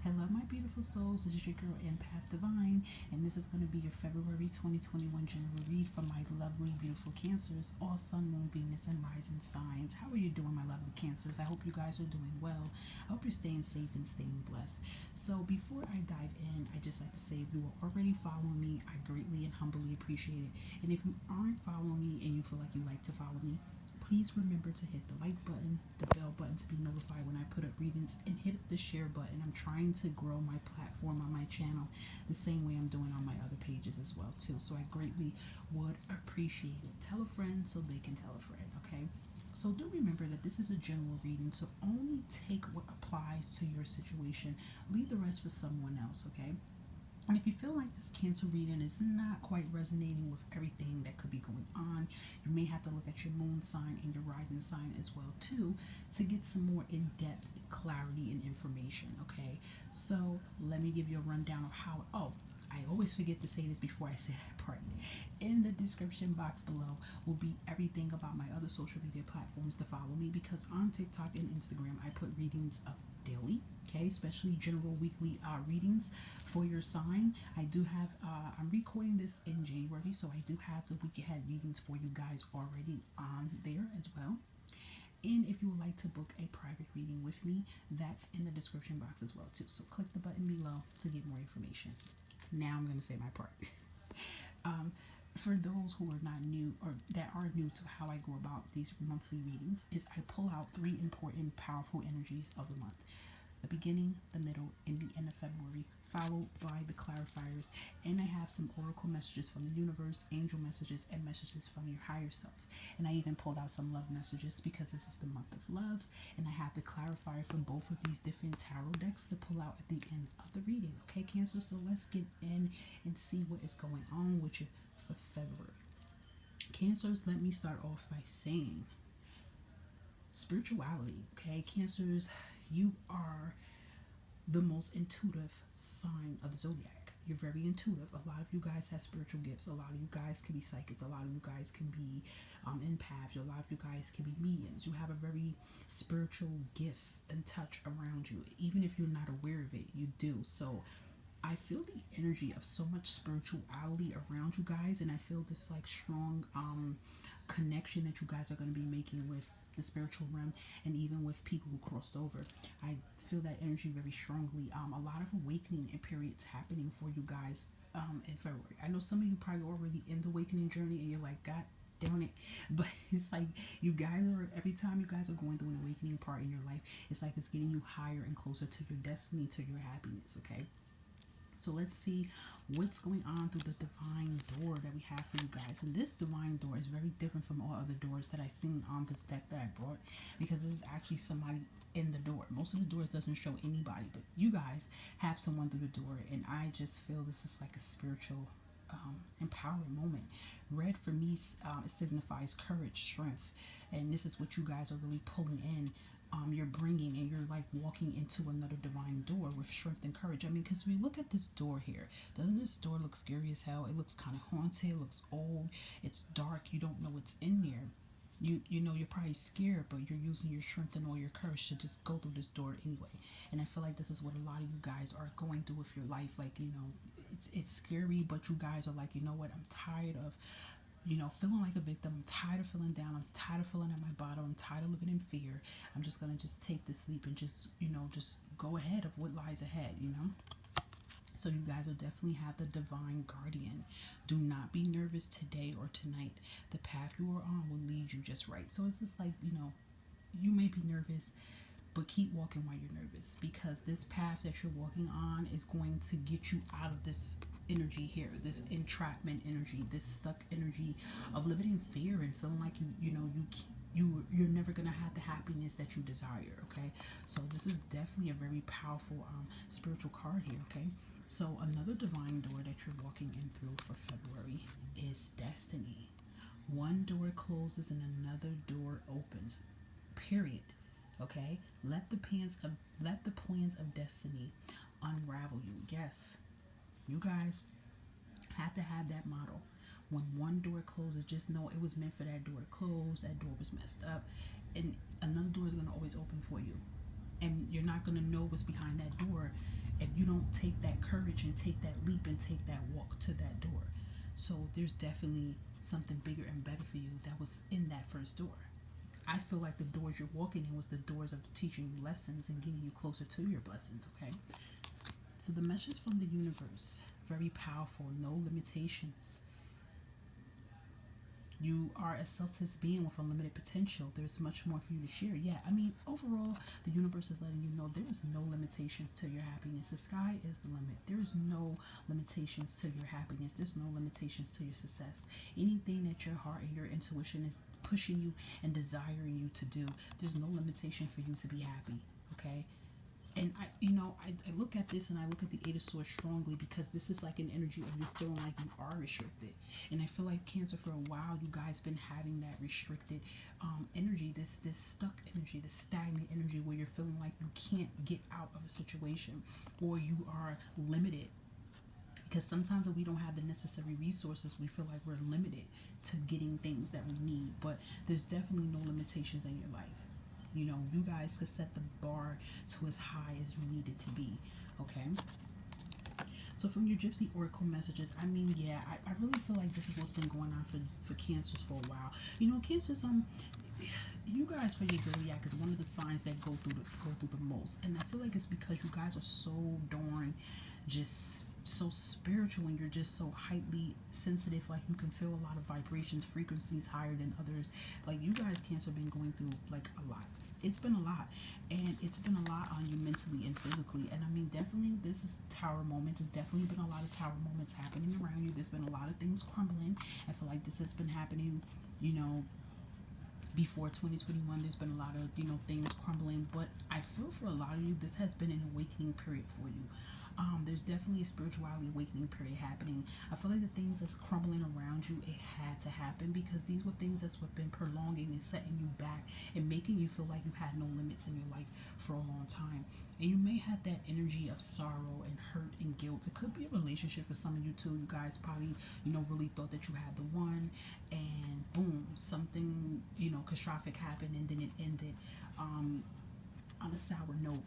Hello, my beautiful souls. This is your girl, Empath Divine, and this is going to be your February 2021 general read for my lovely, beautiful Cancers, all Sun, Moon, Venus, and Rising signs. How are you doing, my lovely Cancers? I hope you guys are doing well. I hope you're staying safe and staying blessed. So, before I dive in, I just like to say if you are already following me, I greatly and humbly appreciate it. And if you aren't following me and you feel like you like to follow me, please remember to hit the like button, the bell button to be notified when I put up readings, and hit the share button. I'm trying to grow my platform on my channel the same way I'm doing on my other pages as well too. So I greatly would appreciate it. Tell a friend so they can tell a friend, okay? So do remember that this is a general reading, so only take what applies to your situation. Leave the rest for someone else, okay? And if you feel like this Cancer reading is not quite resonating with everything that could be going on, you may have to look at your moon sign and your rising sign as well too to get some more in-depth clarity and information, okay? So let me give you a rundown of how. Oh, I always forget to say this before I say that part. In the description box below will be everything about my other social media platforms to follow me, because on TikTok and Instagram I put readings up daily, okay, especially general weekly readings for your sign. I do have I'm recording this in January, so I do have the week ahead readings for you guys already on there as well. And if you would like to book a private reading with me, that's in the description box as well too. So click the button below to get more information. Now I'm going to say my part. um, for those who are not new or that are new to how I go about these monthly readings, is I pull out three important powerful energies of the month: the beginning, the middle, and the end of February, followed by the clarifiers. And I have some oracle messages from the universe, angel messages, and messages from your higher self. And I even pulled out some love messages because this is the month of love. And I have the clarifier from both of these different tarot decks to pull out at the end of the reading. Okay, Cancer? So let's get in and see what is going on with you for February. Cancers, let me start off by saying spirituality. Okay, Cancers, you are the most intuitive sign of the zodiac. You're very intuitive. A lot of you guys have spiritual gifts. A lot of you guys can be psychics. A lot of you guys can be empaths. A lot of you guys can be mediums. You have a very spiritual gift and touch around you. Even if you're not aware of it, you do. So I feel the energy of so much spirituality around you guys, and I feel this like strong connection that you guys are going to be making with the spiritual realm and even with people who crossed over. I feel that energy very strongly. A lot of awakening and periods happening for you guys in February. I know some of you probably already in the awakening journey and you're like, God damn it. But it's like you guys are, every time you guys are going through an awakening part in your life, it's like it's getting you higher and closer to your destiny, to your happiness, okay? So let's see what's going on through the divine door that we have for you guys. And this divine door is very different from all other doors that I've seen on this deck that I brought, because this is actually somebody in the door. Most of the doors doesn't show anybody, but you guys have someone through the door, and I just feel this is like a spiritual empowering moment. Red for me it signifies courage, strength, and this is what you guys are really pulling in. You're bringing, and you're like walking into another divine door with strength and courage. I mean, because we look at this door here, doesn't this door look scary as hell? It looks kind of haunted, it looks old, it's dark, you don't know what's in there. You know, you're probably scared, but you're using your strength and all your courage to just go through this door anyway. And I feel like this is what a lot of you guys are going through with your life. Like, you know, it's scary, but you guys are like, you know what, I'm tired of, you know, feeling like a victim. I'm tired of feeling down. I'm tired of feeling at my bottom. I'm tired of living in fear. I'm just gonna just take this leap and just, you know, just go ahead of what lies ahead, you know. So you guys will definitely have the divine guardian. Do not be nervous today or tonight. The path you are on will lead you just right. So it's just like, you know, you may be nervous, but keep walking while you're nervous, because this path that you're walking on is going to get you out of this energy here, this entrapment energy, this stuck energy of living in fear and feeling like you know you're never gonna have the happiness that you desire. Okay, so this is definitely a very powerful spiritual card here. Okay, so another divine door that you're walking in through for February is destiny. One door closes and another door opens. Period. Okay? Let the plans of destiny unravel you. Yes. You guys have to have that model. When one door closes, just know it was meant for that door to close. That door was messed up. And another door is going to always open for you. And you're not going to know what's behind that door if you don't take that courage and take that leap and take that walk to that door. So there's definitely something bigger and better for you that was in that first door. I feel like the doors you're walking in was the doors of teaching you lessons and getting you closer to your blessings, okay? So the message from the universe, very powerful, no limitations. You are a selfless being with unlimited potential. There's much more for you to share. Yeah, I mean, overall, the universe is letting you know there is no limitations to your happiness. The sky is the limit. There is no limitations to your happiness. There's no limitations to your success. Anything that your heart and your intuition is pushing you and desiring you to do, there's no limitation for you to be happy. Okay? And I look at this and I look at the Eight of Swords strongly because this is like an energy of you feeling like you are restricted. And I feel like Cancer, for a while, you guys been having that restricted energy, this stuck energy, this stagnant energy where you're feeling like you can't get out of a situation or you are limited. Because sometimes if we don't have the necessary resources, we feel like we're limited to getting things that we need. But there's definitely no limitations in your life. You guys could set the bar to as high as you need it to be. Okay. So from your Gypsy Oracle messages, I mean, yeah, I really feel like this is what's been going on for Cancers for a while. Cancers, you guys for your zodiac is one of the signs that go through the most, and I feel like it's because you guys are so darn just so spiritual and you're just so highly sensitive, like you can feel a lot of vibrations, frequencies higher than others. Like you guys, Cancer, been going through like a lot. It's been a lot, and it's been a lot on you mentally and physically. And I mean, definitely this is tower moments. It's definitely been a lot of tower moments happening around you. There's been a lot of things crumbling. I feel like this has been happening, before 2021. There's been a lot of things crumbling, but I feel for a lot of you this has been an awakening period for you. There's definitely a spirituality awakening period happening. I feel like the things that's crumbling around you, it had to happen because these were things that's what been prolonging and setting you back and making you feel like you had no limits in your life for a long time. And you may have that energy of sorrow and hurt and guilt. It could be a relationship for some of you too. You guys probably, really thought that you had the one, and boom, something, catastrophic happened, and then it ended. On a sour note.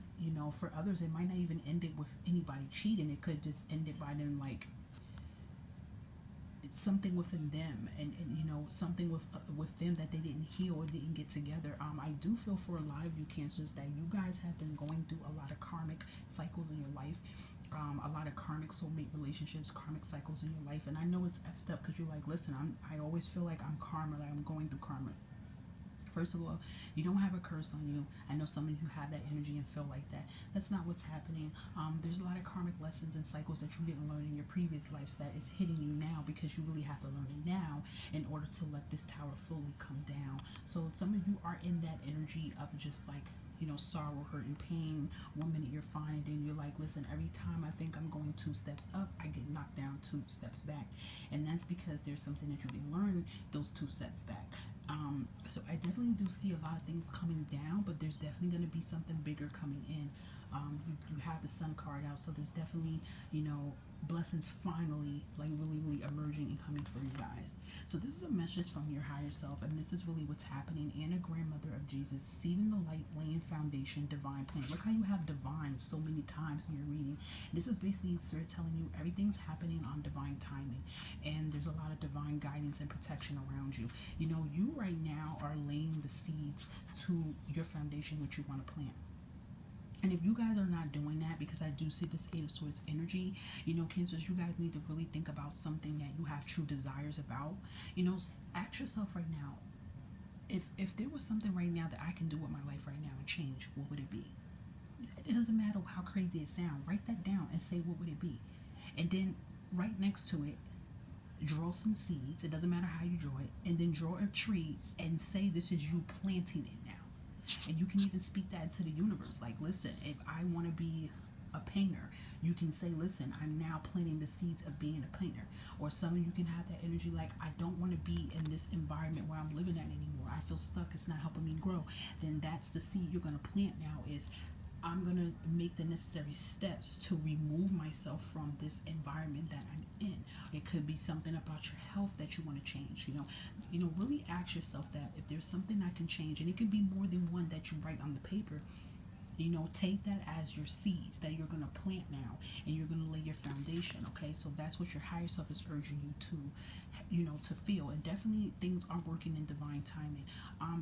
For others, it might not even end it with anybody cheating. It could just end it by them, like, it's something within them, and something with them that they didn't heal or didn't get together. I do feel for a lot of you Cancers that you guys have been going through a lot of karmic cycles in your life. A lot of karmic soulmate relationships, karmic cycles in your life, and I know it's effed up because you're like, listen, I always feel like I'm karma, like I'm going through karma. First of all, you don't have a curse on you. I know some of you have that energy and feel like that. That's not what's happening. There's a lot of karmic lessons and cycles that you didn't learn in your previous lives that is hitting you now because you really have to learn it now in order to let this tower fully come down. So some of you are in that energy of just like, sorrow, hurt, and pain. One minute you're fine, and then you're like, listen, every time I think I'm going 2 steps up, I get knocked down 2 steps back. And that's because there's something that you didn't learn those 2 steps back. So I definitely do see a lot of things coming down, but there's definitely going to be something bigger coming in. You have the Sun card out, so there's definitely, blessings finally, like really, really emerging and coming for you guys. So this is a message from your higher self, and this is really what's happening. Anna, grandmother of Jesus, seed in the light, laying foundation, divine plan. Look how you have divine so many times in your reading. This is basically Spirit telling you everything's happening on divine timing, and there's a lot of divine guidance and protection around you. You right now are laying the seeds to your foundation, which you want to plant. And if you guys are not doing that, because I do see this Eight of Swords energy, Cancers, you guys need to really think about something that you have true desires about. Ask yourself right now, if there was something right now that I can do with my life right now and change, what would it be? It doesn't matter how crazy it sounds. Write that down and say, what would it be? And then right next to it, draw some seeds. It doesn't matter how you draw it. And then draw a tree and say this is you planting it now. And you can even speak that to the universe. Like, listen, if I want to be a painter, you can say, listen, I'm now planting the seeds of being a painter. Or some of you can have that energy like, I don't want to be in this environment where I'm living at anymore. I feel stuck. It's not helping me grow. Then that's the seed you're going to plant now is, I'm going to make the necessary steps to remove myself from this environment that I'm in. It could be something about your health that you want to change. Really ask yourself that if there's something I can change, and it could be more than one that you write on the paper. Take that as your seeds that you're going to plant now, and you're going to lay your foundation. Okay, so that's what your higher self is urging you to, to feel. And definitely things are working in divine timing.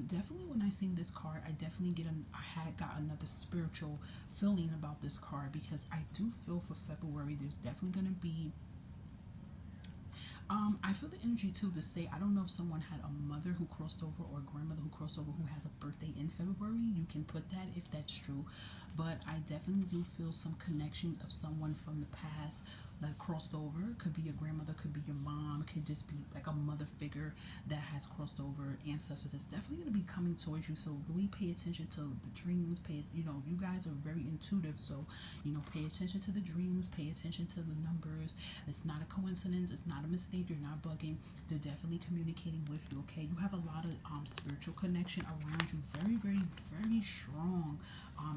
Definitely when I seen this card, I definitely I had got another spiritual feeling about this card, because I do feel for February there's definitely going to be, I feel the energy too to say, I don't know if someone had a mother who crossed over or a grandmother who crossed over who has a birthday in February. You can put that if that's true. But I definitely do feel some connections of someone from the past that crossed over. Could be your grandmother, could be your mom, could just be like a mother figure that has crossed over, ancestors. It's definitely going to be coming towards you. So really pay attention to the dreams. You guys are very intuitive. So, pay attention to the dreams, pay attention to the numbers. It's not a coincidence. It's not a mistake. You're not bugging. They're definitely communicating with you. Okay, you have a lot of spiritual connection around you. Very, very, very strong.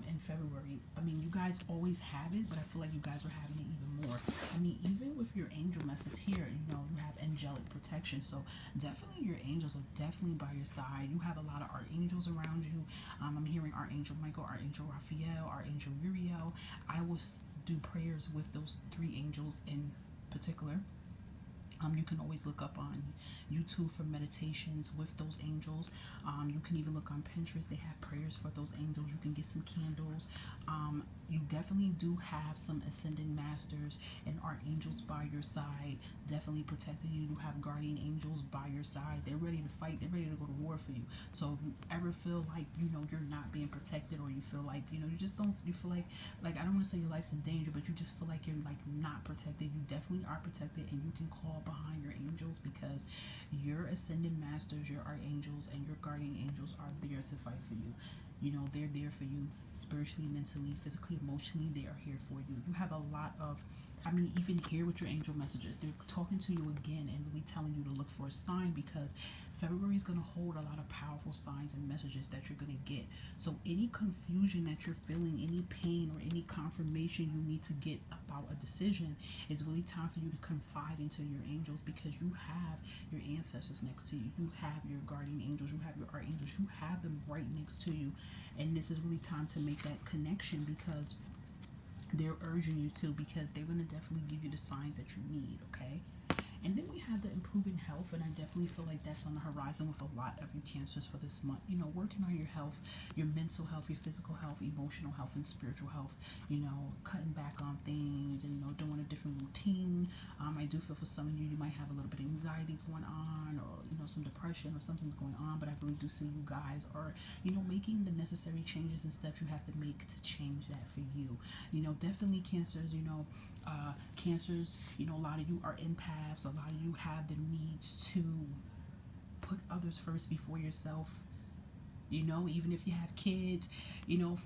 In February, I mean, you guys always have it, but I feel like you guys are having it even more. I mean, even with your angel message here, you have angelic protection. So definitely your angels are definitely by your side. You have a lot of archangels around you. I'm hearing Archangel Michael, Archangel Raphael, Archangel Uriel. I will do prayers with those three angels in particular. You can always look up on YouTube for meditations with those angels. You can even look on Pinterest. They have prayers for those angels. You can get some candles. You definitely do have some ascended masters and archangels by your side, definitely protecting you. You have guardian angels by your side. They're ready to fight. They're ready to go to war for you. So if you ever feel like you're not being protected, or you feel like you just don't, you feel like I don't want to say your life's in danger, but you just feel like you're like not protected, you definitely are protected, and you can call behind your angels, because your ascended masters, your archangels, and your guardian angels are there to fight for you. They're there for you spiritually, mentally, physically, emotionally. They are here for you. You have a lot of, even here with your angel messages, they're talking to you again and really telling you to look for a sign, because February is going to hold a lot of powerful signs and messages that you're going to get. So any confusion that you're feeling, any pain, or any confirmation you need to get about a decision, is really time for you to confide into your angels, because you have your ancestors next to you. You have your guardian angels. You have your archangels. You have them right next to you. And this is really time to make that connection, because they're urging you to, because they're going to definitely give you the signs that you need. Okay. And then we have the improving health, and I definitely feel like that's on the horizon with a lot of you Cancers for this month. Working on your health, your mental health, your physical health, emotional health, and spiritual health. Cutting back on things, and doing a different routine. I do feel for some of you, you might have a little bit of anxiety going on, or some depression, or something's going on. But I really do see you guys are making the necessary changes and steps you have to make to change that for you. Definitely Cancers. Cancers, a lot of you are empaths. A lot of you have the needs to put others first before yourself. Even if you have kids,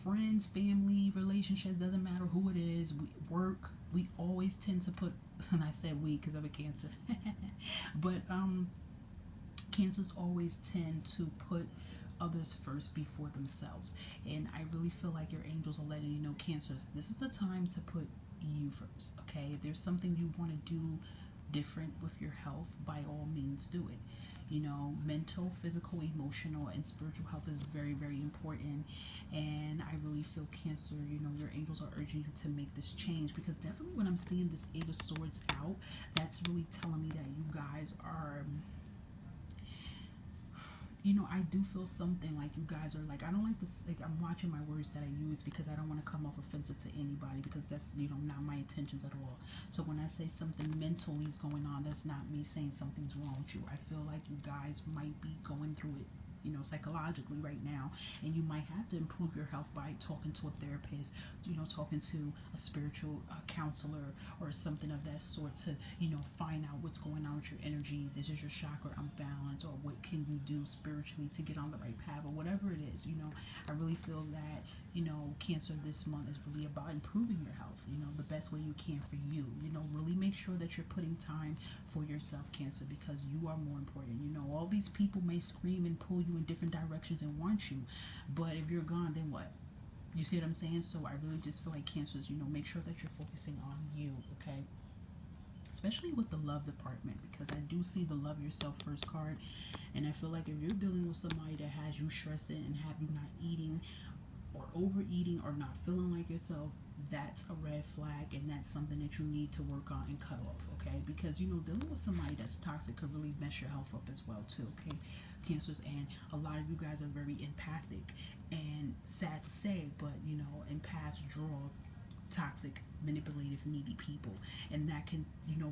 friends, family, relationships, doesn't matter who it is, work, we always tend to put, and I said we because I'm a Cancer, but Cancers always tend to put others first before themselves. And I really feel like your angels are letting you know, Cancers, this is the time to put you first. Okay, if there's something you want to do different with your health, by all means do it. Mental, physical, emotional, and spiritual health is very, very important. And I really feel, Cancer, your angels are urging you to make this change, because definitely when I'm seeing this Eight of Swords out, that's really telling me that you guys are, I do feel something like you guys are like, I don't like this, like, I'm watching my words that I use, because I don't want to come off offensive to anybody, because that's, not my intentions at all. So when I say something mentally is going on, that's not me saying something's wrong with you. I feel like you guys might be going through it, psychologically right now, and you might have to improve your health by talking to a therapist, talking to a spiritual counselor or something of that sort, to find out what's going on with your energies. Is your chakra unbalanced, or what can you do spiritually to get on the right path, or whatever it is. I really feel that Cancer, this month is really about improving your health, the best way you can for you. Really make sure that you're putting time for yourself, Cancer, because you are more important. All these people may scream and pull you in different directions and want you, but if you're gone, then what? You see what I'm saying? So I really just feel like, Cancers, make sure that you're focusing on you. Okay, especially with the love department, because I do see the love yourself first card. And I feel like if you're dealing with somebody that has you stressing and have you not eating, or overeating or not feeling like yourself, that's a red flag, and that's something that you need to work on and cut off, okay? Because dealing with somebody that's toxic could really mess your health up as well too, okay? Cancers, and a lot of you guys are very empathic, and sad to say, but empaths draw toxic, manipulative, needy people, and that can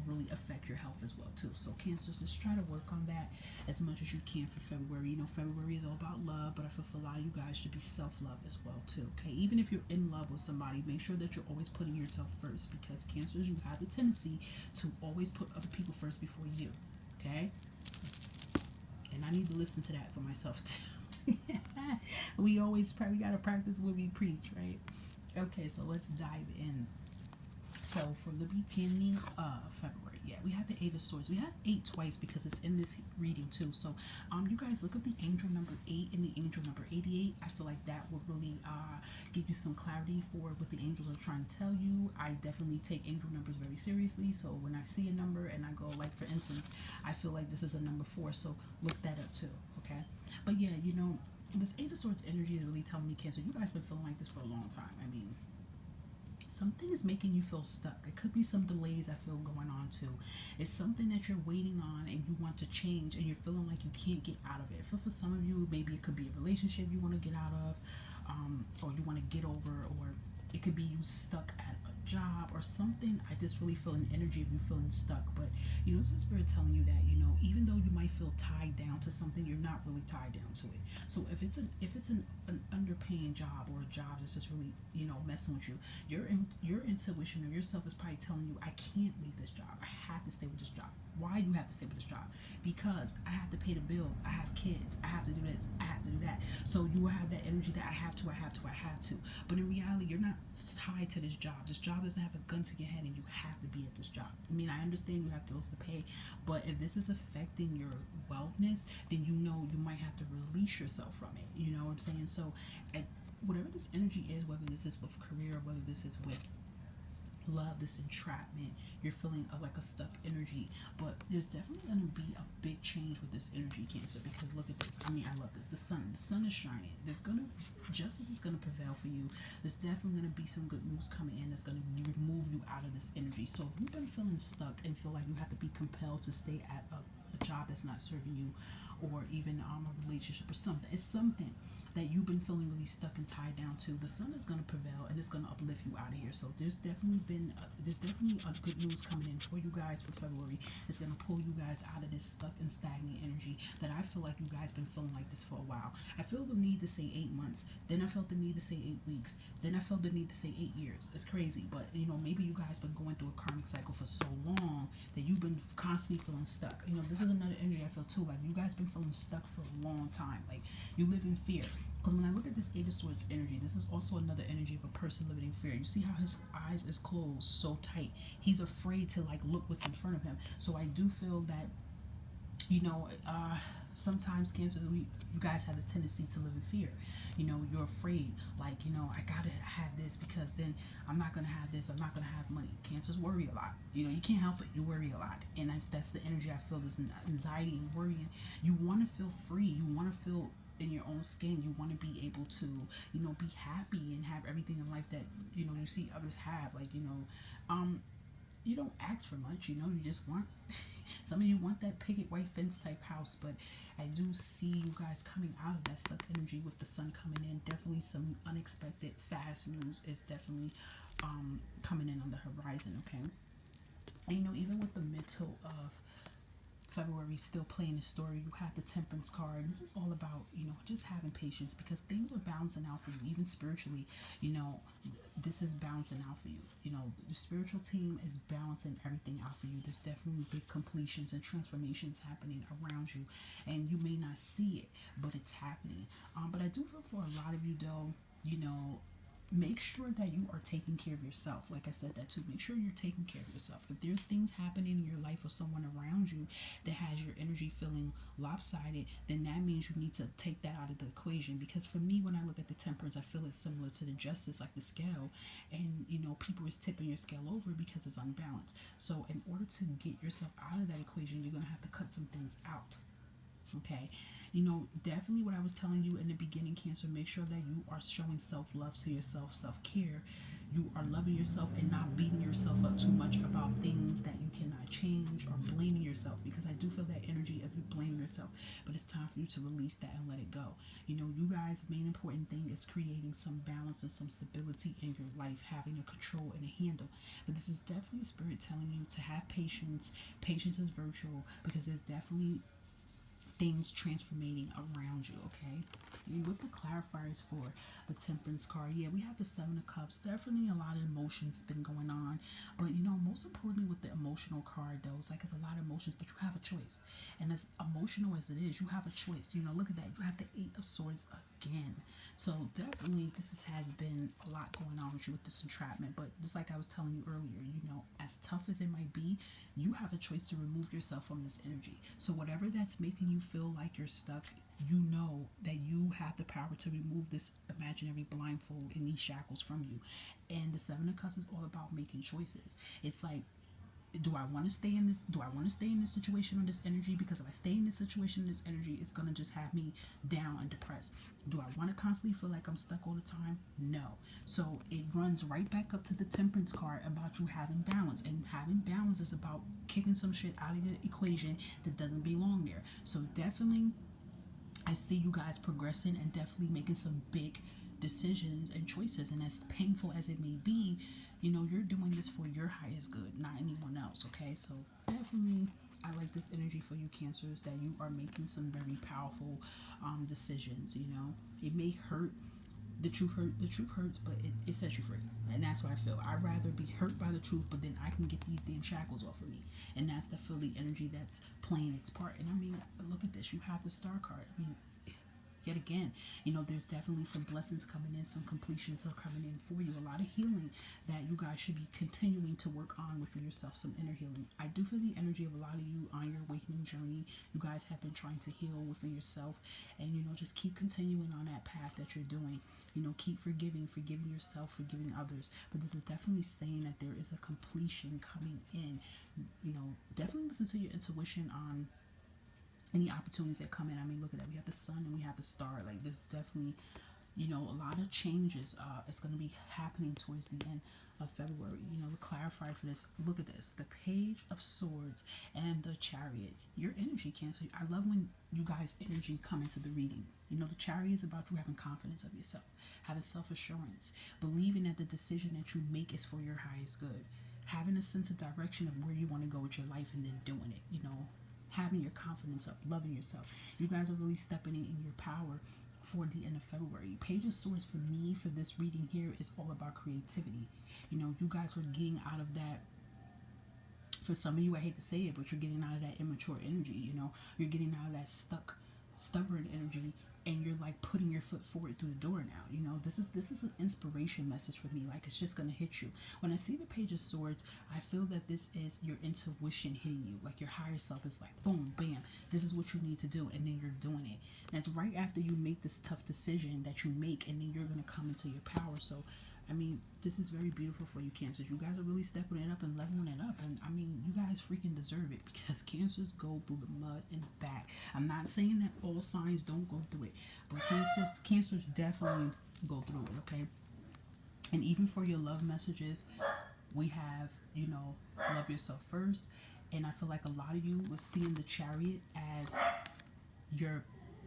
really affect your health as well too. So cancers, just try to work on that as much as you can for February. February is all about love, but I feel for a lot of you guys should be self-love as well too, okay? Even if you're in love with somebody, make sure that you're always putting yourself first, because cancers, you have the tendency to always put other people first before you, okay? And I need to listen to that for myself too. We always probably gotta practice what we preach, right? Okay, so let's dive in. So for the beginning of February, yeah, we have the Eight of Swords. We have 8 twice because it's in this reading too. So you guys look up the angel number 8 and the angel number 88. I feel like that would really give you some clarity for what the angels are trying to tell you. I definitely take angel numbers very seriously. So when I see a number and I go, like for instance, I feel like this is a number 4. So look that up too, okay? But yeah, this Eight of Swords energy is really telling me, Cancer, you guys been feeling like this for a long time. I mean, something is making you feel stuck. It could be some delays I feel going on too. It's something that you're waiting on and you want to change and you're feeling like you can't get out of it. For some of you, maybe it could be a relationship you want to get out of, or you want to get over, or it could be you stuck at a job or something. I just really feel an energy of you feeling stuck. But it's the spirit telling you that even though you might feel tied down to something, you're not really tied down to it. So if it's an underpaying job, or a job that's just really messing with you, your intuition or yourself is probably telling you, I can't leave this job. I have to stay with this job. Why do you have to stay with this job? Because I have to pay the bills. I have kids. I have to do this. I have to do that. So you have that energy that I have to. But in reality, you're not tied to this job. This job doesn't have a gun to your head and you have to be at this job. I mean, I understand you have bills to pay, but if this is affecting your wellness, then you might have to release yourself from it. You know what I'm saying? So whatever this energy is, whether this is with career, whether this is with love, this entrapment, you're feeling like a stuck energy, but there's definitely going to be a big change with this energy, Cancer, because look at this. I mean, I love this. The sun is shining. Justice is going to prevail for you. There's definitely going to be some good news coming in that's going to remove you out of this energy. So if you've been feeling stuck and feel like you have to be compelled to stay at a job that's not serving you, or even a relationship or something, it's something that you've been feeling really stuck and tied down to, the sun is going to prevail and it's going to uplift you out of here. So there's definitely a good news coming in for you guys for February. It's going to pull you guys out of this stuck and stagnant energy that I feel like you guys been feeling like this for a while. I feel the need to say 8 months, then I felt the need to say 8 weeks, then I felt the need to say 8 years. It's crazy, but maybe you guys been going through a karmic cycle for so long that you've been constantly feeling stuck. This is another energy I feel too, like you guys been feeling stuck for a long time. Like you live in fear. Because when I look at this Eight of Swords energy, this is also another energy of a person living in fear. You see how his eyes is closed so tight. He's afraid to look what's in front of him. So I do feel that, sometimes Cancer, you guys have the tendency to live in fear. You're afraid, I gotta have this because then I'm not gonna have this. I'm not gonna have money. Cancers worry a lot. You can't help it. You worry a lot, and if that's the energy I feel, this anxiety and worrying. You want to feel free. You want to feel in your own skin. You want to be able to be happy and have everything in life that you see others have, you don't ask for much. You just want some of you want that picket white fence type house, but I do see you guys coming out of that stuck energy with the sun coming in. Definitely some unexpected fast news is definitely coming in on the horizon, okay? And even with the middle of February still playing the story, you have the Temperance card. This is all about just having patience, because things are balancing out for you, even spiritually. This is balancing out for you. The spiritual team is balancing everything out for you. There's definitely big completions and transformations happening around you, and you may not see it, but it's happening. But I do feel for a lot of you though, make sure that you are taking care of yourself. Like I said that too. Make sure you're taking care of yourself. If there's things happening in your life or someone around you that has your energy feeling lopsided, then that means you need to take that out of the equation. Because for me, when I look at the Temperance, I feel it's similar to the Justice, like the scale. And people is tipping your scale over because it's unbalanced. So in order to get yourself out of that equation, you're gonna have to cut some things out. Okay, you know, definitely what I was telling you in the beginning, Cancer, make sure that you are showing self love to yourself, self care. You are loving yourself and not beating yourself up too much about things that you cannot change, or blaming yourself, because I do feel that energy of you blaming yourself. But it's time for you to release that and let it go. You know, you guys, the main important thing is creating some balance and some stability in your life, having a control and a handle. But this is definitely spirit telling you to have patience. Patience is virtual, because there's definitely things transforming around you, okay? And with the clarifiers for the Temperance card, yeah, we have the Seven of Cups. Definitely a lot of emotions been going on. But, you know, most importantly with the emotional card, though, it's like it's a lot of emotions, but you have a choice. And as emotional as it is, you have a choice. You know, look at that. You have the Eight of Swords again. So definitely has been a lot going on with you with this entrapment. But just like I was telling you earlier, you know, as tough as it might be, you have a choice to remove yourself from this energy. So whatever that's making you feel like you're stuck, you know that you have the power to remove this imaginary blindfold and these shackles from you. And the Seven of Cups is all about making choices. It's like, do I want to stay in this? Do I want to stay in this situation or this energy? Because if I stay in this situation, this energy is gonna just have me down and depressed. Do I want to constantly feel like I'm stuck all the time? No. So it runs right back up to the Temperance card about you having balance, and having balance is about kicking some shit out of the equation that doesn't belong there. So definitely, I see you guys progressing and definitely making some big decisions and choices. And as painful as it may be, you know, you're doing this for your highest good, not anyone else. Okay, so definitely, I like this energy for you, Cancers, that you are making some very powerful decisions. You know, it may hurt. The truth hurts, but it sets you free. And that's what I feel. I'd rather be hurt by the truth, but then I can get these damn shackles off of me. And that's the Philly energy that's playing its part. And I mean, look at this. You have the star card. I mean, yet again, you know, there's definitely some blessings coming in, some completions are coming in for you, a lot of healing that you guys should be continuing to work on within yourself, some inner healing. I do feel the energy of a lot of you on your awakening journey. You guys have been trying to heal within yourself, and you know, just keep continuing on that path that you're doing. You know, keep forgiving yourself, forgiving others. But this is definitely saying that there is a completion coming in. You know, definitely listen to your intuition on any opportunities that come in. I mean, look at that. We have the sun and we have the star. Like, there's definitely, you know, a lot of changes is going to be happening towards the end of February. You know, to clarify for this, look at this, the Page of Swords and the Chariot. Your energy, Cancer. I love when you guys' energy come into the reading. You know, the Chariot is about you having confidence of yourself, having self-assurance, believing that the decision that you make is for your highest good, having a sense of direction of where you want to go with your life, and then doing it. You know, having your confidence up, loving yourself. You guys are really stepping in your power for the end of February. Page of Swords for me for this reading here is all about creativity. You know, you guys are getting out of that. For some of you, I hate to say it, but you're getting out of that immature energy. You know, you're getting out of that stuck, stubborn energy, and you're like putting your foot forward through the door now. You know, this is an inspiration message for me. Like, it's just gonna hit you. When I see the Page of Swords, I feel that this is your intuition hitting you. Like, your higher self is like, boom, bam, this is what you need to do, and then you're doing it. That's right after you make this tough decision that you make, and then you're gonna come into your power. So I mean, this is very beautiful for you, Cancers. You guys are really stepping it up and leveling it up. And I mean, you guys freaking deserve it, because Cancers go through the mud and back. I'm not saying that all signs don't go through it, but Cancers definitely go through it, okay? And even for your love messages, we have, you know, love yourself first. And I feel like a lot of you was seeing the Chariot as your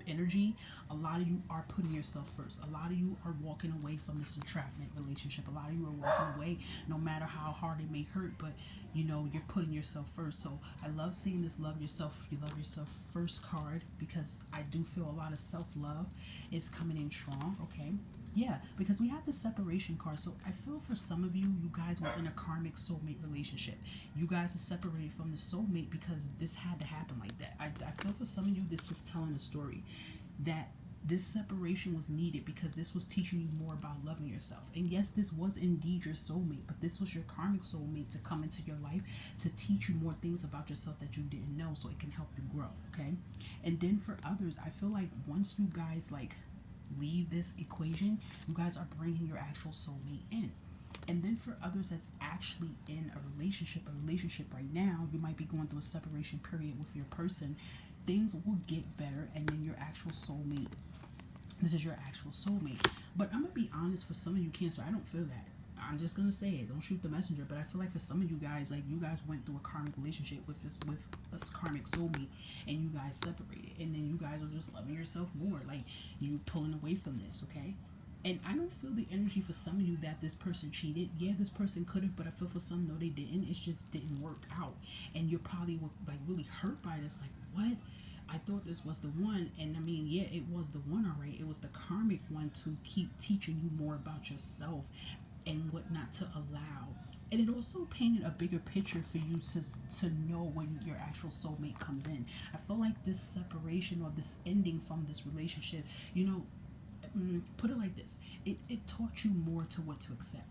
energy. A lot of you are putting yourself first. A lot of you are walking away from this entrapment relationship. A lot of you are walking away no matter how hard it may hurt, but you know, you're putting yourself first. So I love seeing this love yourself, you love yourself first card, because I do feel a lot of self-love is coming in strong, okay? Yeah, because we have the separation card. So I feel for some of you, you guys were in a karmic soulmate relationship. You guys are separated from the soulmate because this had to happen like that. I feel for some of you, this is telling a story that this separation was needed because this was teaching you more about loving yourself. And yes, this was indeed your soulmate, but this was your karmic soulmate to come into your life to teach you more things about yourself that you didn't know, so it can help you grow, okay? And then for others, I feel like once you guys like leave this equation, you guys are bringing your actual soulmate in. And then for others that's actually in a relationship right now, you might be going through a separation period with your person. things will get better, and then your actual soulmate, this is your actual soulmate. But I'm gonna be honest, for some of you Cancer, I don't feel that. I'm just gonna say it. Don't shoot the messenger. But I feel like for some of you guys, like, you guys went through a karmic relationship with a karmic soulmate, and you guys separated, and then you guys are just loving yourself more. Like, you pulling away from this, okay? And I don't feel the energy for some of you that this person cheated. Yeah, this person could have, but I feel for some, no, they didn't. It just didn't work out, and you're probably like really hurt by this. Like, what? I thought this was the one, and I mean, yeah, it was the one, all right. It was the karmic one to keep teaching you more about yourself and what not to allow. And it also painted a bigger picture for you to know when your actual soulmate comes in. I feel like this separation or this ending from this relationship, you know, put it like this: it taught you more to what to accept.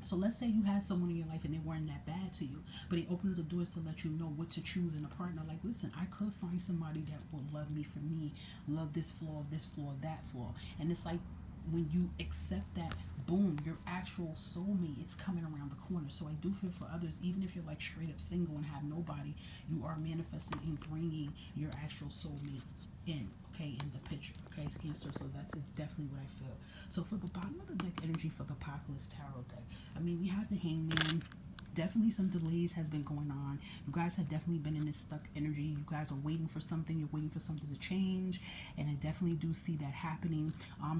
So let's say you had someone in your life and they weren't that bad to you, but they opened the doors to let you know what to choose in a partner. Like, listen, I could find somebody that will love me for me, love this flaw, that flaw. And it's like, when you accept that, boom, your actual soulmate, it's coming around the corner. So I do feel for others, even if you're like straight up single and have nobody, you are manifesting and bringing your actual soulmate in, okay, in the picture, okay, Cancer. So that's definitely what I feel. So for the bottom of the deck energy for the Apocalypse Tarot deck, I mean, we have the Hangman. Definitely some delays has been going on. You guys have definitely been in this stuck energy. You guys are waiting for something. You're waiting for something to change, and I definitely do see that happening.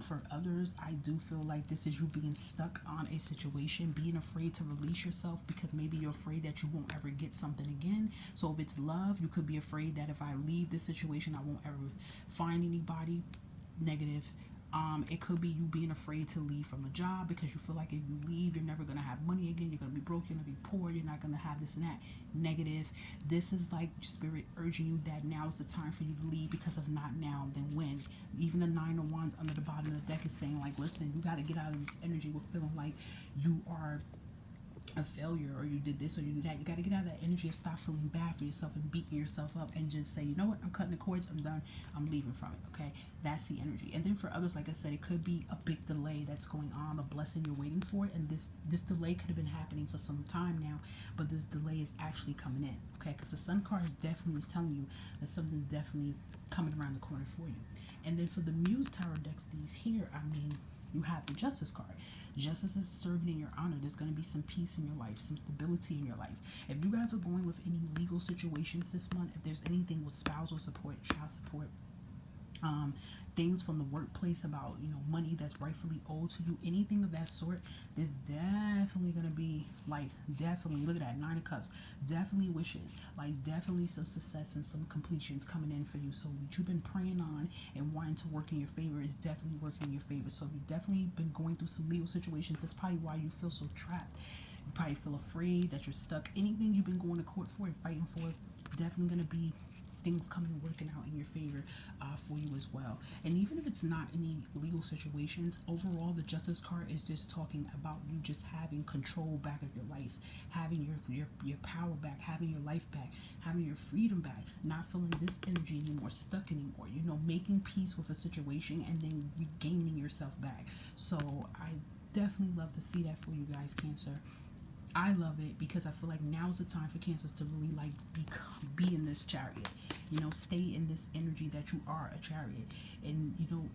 For others, I do feel like this is you being stuck on a situation, being afraid to release yourself because maybe you're afraid that you won't ever get something again. So if it's love, you could be afraid that if I leave this situation, I won't ever find anybody. Negative. It could be you being afraid to leave from a job because you feel like if you leave, you're never going to have money again. You're going to be broke. You're going to be poor. You're not going to have this and that. Negative. This is like spirit urging you that now is the time for you to leave, because of not now, then when. Even the Nine of Wands under the bottom of the deck is saying, like, listen, you got to get out of this energy with feeling like you are a failure, or you did this or you did that. You got to get out of that energy and stop feeling bad for yourself and beating yourself up, and just say, you know what, I'm cutting the cords, I'm done, I'm leaving from it. Okay, that's the energy. And then for others, like I said, it could be a big delay that's going on, a blessing you're waiting for, and this delay could have been happening for some time now, but this delay is actually coming in. Okay, because the Sun card is definitely telling you that something's definitely coming around the corner for you. And then for the Muse Tower decks, these here, I mean, you have the Justice card. Justice is serving in your honor. There's going to be some peace in your life, some stability in your life. If you guys are going with any legal situations this month, if there's anything with spousal support, child support, um, things from the workplace about, you know, money that's rightfully owed to you, anything of that sort, there's definitely gonna be, like, definitely, look at that, Nine of Cups, definitely wishes, like, definitely some success and some completions coming in for you. So what you've been praying on and wanting to work in your favor is definitely working in your favor. So you've definitely been going through some legal situations. That's probably why you feel so trapped. You probably feel afraid that you're stuck. Anything you've been going to court for and fighting for, definitely gonna be things coming and working out in your favor for you as well. And even if it's not any legal situations, overall the Justice card is just talking about you just having control back of your life, having your power back, having your life back, having your freedom back, not feeling this energy anymore, stuck anymore, you know, making peace with a situation and then regaining yourself back. So I definitely love to see that for you guys, Cancer. I love it because I feel like now is the time for Cancers to really, like, be in this chariot. You know, stay in this energy that you are a chariot, and, you know,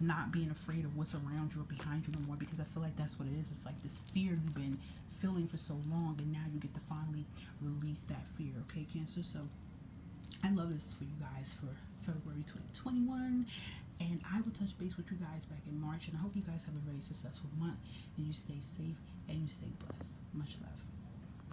not being afraid of what's around you or behind you no more, because I feel like that's what it is. It's like this fear you've been feeling for so long, and now you get to finally release that fear. Okay, Cancer. So I love this for you guys for February 2021. And I will touch base with you guys back in March. And I hope you guys have a very successful month. And you stay safe and you stay blessed. Much